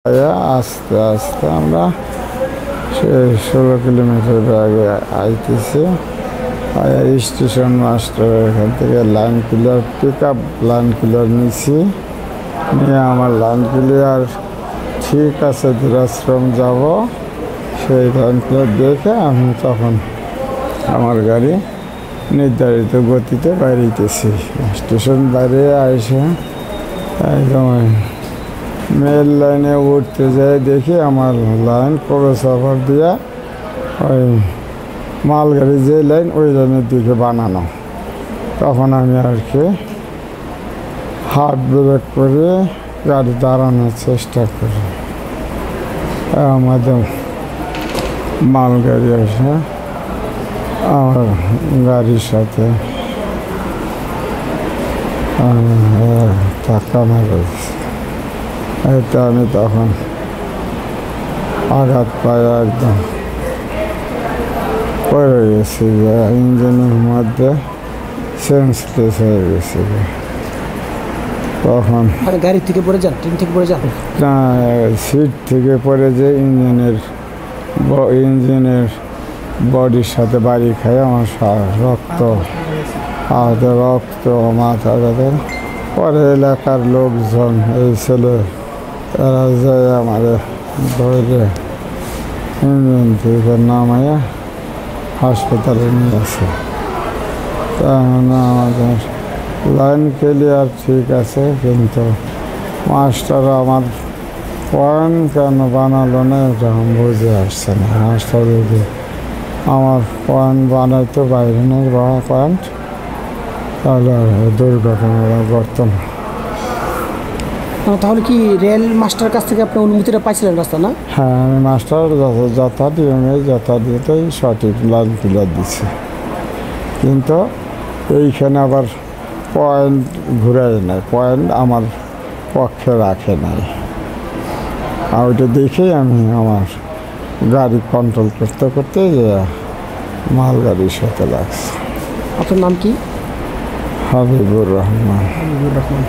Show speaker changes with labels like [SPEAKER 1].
[SPEAKER 1] আস্তে আস্তে আমরা 16 কিলোমিটার আগে আইতেছি। স্টেশন মাস্টার এখান থেকে লাইন ক্লিয়ার লাইন ক্লিয়ার নিছি, নিয়ে আমার লাইন ক্লিয়ার ঠিক আছে ধীরাশ্রম যাব, সেই লাইন ক্লিয়ার দেখে আমি তখন আমার গাড়ি নির্ধারিত গতিতে বাইরেতেছি। স্টেশন বাইরে এসে একদম মেল লাইনে উঠতে যাই, দেখি আমার লাইন ক্রস ওভার দিয়া ওই মালগাড়ি যে লাইন ওই লাইনের দিকে বানানো। তখন আমি আর কি হাত ব্রেক করে গাড়ি দাঁড়ানোর চেষ্টা করি। আমাদের মালগাড়ি এসে আমার গাড়ির সাথে ধাক্কা মারেছে। এটা আমি তখন আঘাত পাই, একদম পড়ে গেছি, ইঞ্জিনের মধ্যে সেন্সলেস হয়ে গেছে। তখন
[SPEAKER 2] গাড়ি থেকে পড়ে যান, ট্রেন থেকে পড়ে যান,
[SPEAKER 1] সিট থেকে পড়ে যে ইঞ্জিনের বডির সাথে বাড়ি খায়, আমার রক্ত মাথা ব্যথা। পরে এলাকার লোকজন এই ছেলে তারা যায় আমাদের ধরে ইঞ্জিন থেকে নামাইয়া হাসপাতালে নিয়ে আসে। তাহলে আমাদের লাইন ক্লিয়ার ঠিক আছে, কিন্তু মাস্টার আমার পয়েন্ট কেন বানালো না এটা আমি বুঝে আসছে না। মাস্টার যদি আমার পয়েন্ট বানাইতো বাইরের পয়েন্ট, তাহলে দুর্ঘটনাটা ঘটতো না।
[SPEAKER 2] তাহলে কি রেল মাস্টার কাছ থেকে আপনি অনুমতিটা পাইছিলেন রাস্তা না?
[SPEAKER 1] হ্যাঁ, আমি মাস্টার যথাযথই সঠিক লাইন ক্লিয়ার দিচ্ছি, কিন্তু এইখানে আবার পয়েন্ট ঘুরাই নাই, পয়েন্ট আমার পক্ষে রাখে নাই। আর ওইটা দেখেই আমি আমার গাড়ি কন্ট্রোল করতে করতে যে মালগাড়ির সাথে লাগছে।
[SPEAKER 2] আপনার নাম কি?
[SPEAKER 1] হাবিবুর রহমান।
[SPEAKER 2] হাবিবুর রহমান।